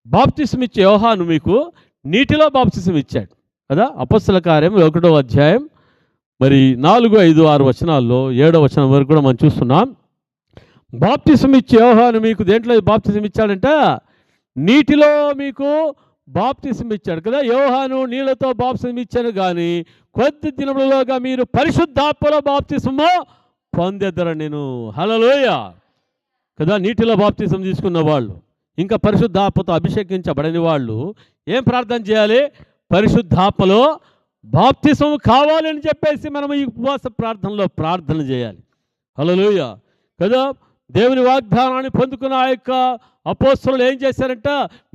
బాప్తిసం ఇచ్చే యోహాను మీకు నీటిలో బాప్తిసం ఇచ్చాడు కదా. అపొస్తలుల కార్యం 1వ అధ్యాయం మరి 4, 5, 6 వచనాల్లో 7వ వచనం వరకు కూడా మనం చూస్తున్నాం. బాప్తిసం ఇచ్చే యోహాను మీకు దేంట్లో బాప్తిసం ఇచ్చాడంట? నీటిలో మీకు బాప్తిసం ఇచ్చాడు కదా. యోహాను నీళ్ళతో బాప్తిసం ఇచ్చాను కానీ కొద్ది దినములలోగా మీరు పరిశుద్ధాత్మలో బాప్తిసము పొందెదరని నేను. హల్లెలూయా కదా. నీటిలో బాప్తిసం తీసుకున్న వాళ్ళు ఇంకా పరిశుద్ధాత్మతో అభిషేకించబడని వాళ్ళు ఏం ప్రార్థన చేయాలి? పరిశుద్ధాత్మలో బాప్తిసం కావాలని చెప్పేసి మనం ఈ ఉపవాస ప్రార్థనలో ప్రార్థన చేయాలి. హల్లెలూయా కదా. దేవుని వాగ్దానాన్ని పొందుకున్న ఆ యొక్క అపోస్తలులు ఏం చేశారంట?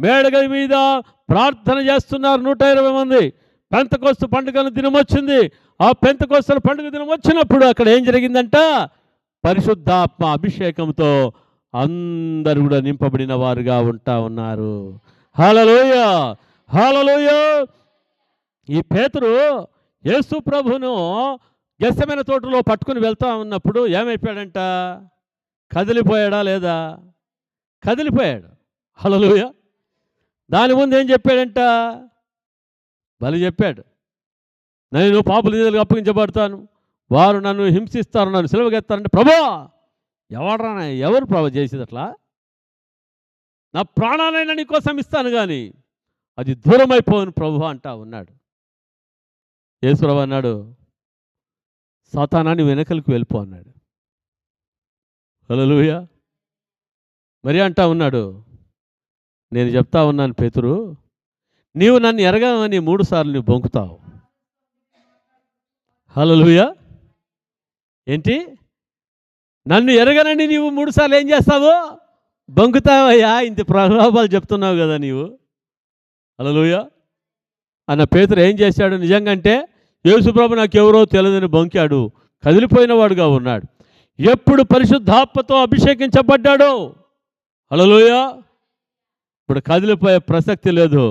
మేడగది మీద ప్రార్థన చేస్తున్నారు 120 మంది. పెంతెకొస్తు పండుగ దినం వచ్చింది. ఆ పెంతెకొస్తు పండుగ దినం వచ్చినప్పుడు అక్కడ ఏం జరిగిందంట? పరిశుద్ధాత్మ అభిషేకంతో అందరూ కూడా నింపబడిన వారుగా ఉంటా ఉన్నారు. హల్లెలూయా, హల్లెలూయా. ఈ పేతురు యేసు ప్రభును గెత్సెమనే తోటలో పట్టుకుని వెళ్తా ఉన్నప్పుడు ఏమైపోయాడంట? కదిలిపోయాడా లేదా? కదిలిపోయాడు. హల్లెలూయా. దాని ముందు ఏం చెప్పాడంట? బలి చెప్పాడు. నేను పాపుల చేతులకు అప్పగించబడతాను, వారు నన్ను హింసిస్తారు, నన్ను సిలువకెత్తారంటే, ప్రభువా ఎవరు ప్రభు చేసేది అట్లా? నా ప్రాణాలైనా నీకోసం ఇస్తాను కానీ అది దూరమైపోను ప్రభు అంటా ఉన్నాడు. యేసు ప్రభు అన్నాడు, సాతానాన్ని వెనకలకు వెళ్ళిపో అన్నాడు. హల్లెలూయా. మరి అంటా ఉన్నాడు, నేను చెప్తా ఉన్నాను పేతురు, నీవు నన్ను ఎరగమని 3 సార్లు నువ్వు బొంకుతావు. హల్లెలూయా. ఏంటి? నన్ను ఎరగనని నీవు 3 సార్లు ఏం చేస్తావు? బొంకుతావయ్యా. ఇంత ప్రలోభాలు చెప్తున్నావు కదా నీవు. హల్లెలూయా. అన్న పేతురు ఏం చేశాడు? నిజంగంటే యేసుప్రభు నాకెవరో తెలియదని బొంకాడు, కదిలిపోయిన వాడుగా ఉన్నాడు. ఎప్పుడు పరిశుద్ధాత్మతో అభిషేకించబడ్డాడో, హల్లెలూయా, ఇప్పుడు కదిలిపోయే ప్రసక్తి లేదు,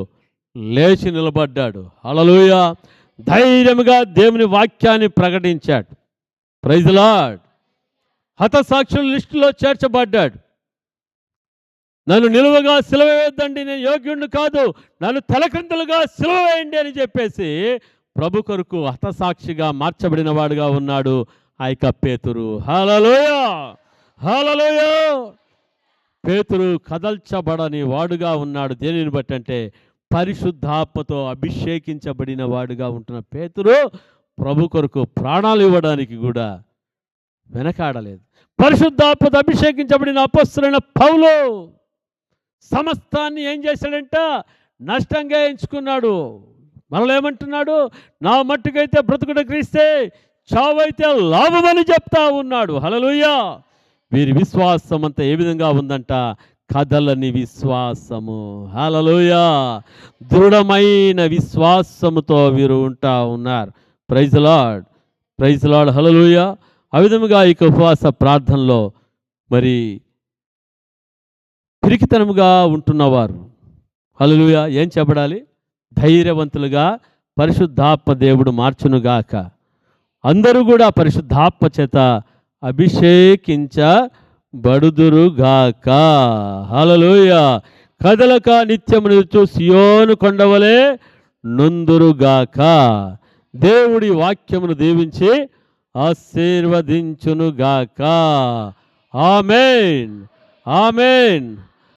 లేచి నిలబడ్డాడు. హల్లెలూయా. ధైర్యంగా దేవుని వాక్యాన్ని ప్రకటించాడు. Praise the lord. హతసాక్షుల లిస్టులో చేర్చబడ్డాడు. నన్ను నిలువగా సిలువ వేయద్దండి, నేను యోగ్యుడిని కాదు, నన్ను తలకిందులుగా సిలువ వేయండి అని చెప్పేసి ప్రభు కొరకు హతసాక్షిగా మార్చబడిన వాడుగా ఉన్నాడు ఆ యొక్క పేతురు. హల్లెలూయా, హల్లెలూయా. పేతురు కదల్చబడని వాడుగా ఉన్నాడు. దేనిని బట్టి అంటే పరిశుద్ధాత్మతో అభిషేకించబడిన వాడుగా ఉంటున్న పేతురు ప్రభు కొరకు ప్రాణాలు ఇవ్వడానికి కూడా వెనకాడలేదు. పరిశుద్ధాత్మతో అభిషేకించబడిన అపొస్తలుడైన పౌలు సమస్తాన్ని ఏం చేశాడంట? నష్టంగా ఎంచుకున్నాడు. మనలో ఏమంటున్నాడు? నా మట్టుకైతే బ్రతుకుట క్రీస్తే, చావైతే లాభమని చెప్తా ఉన్నాడు. హల్లెలూయా. వీరి విశ్వాసం అంతా ఏ విధంగా ఉందంట? కదలని విశ్వాసము. హల్లెలూయా. దృఢమైన విశ్వాసముతో వీరు ఉంటా ఉన్నారు. Praise the Lord, praise the lord. హల్లెలూయా. ఆ విధముగా ఈ ఉపవాస ప్రార్థనలో మరి పిరికితనముగా ఉంటున్నవారు, హల్లెలూయా, ఏం చెప్పడాలి? ధైర్యవంతులుగా పరిశుద్ధాత్మ దేవుడు మార్చునుగాక. అందరూ కూడా పరిశుద్ధాత్మ చేత అభిషేకించబడుదురుగాక. హల్లెలూయా. కదలక నిత్యము నిలుచు సియోను కొండవలే నుందురుగాక. దేవుడి వాక్యమును దీవించి ఆశీర్వదించునుగాక. ఆమేన్, ఆమేన్.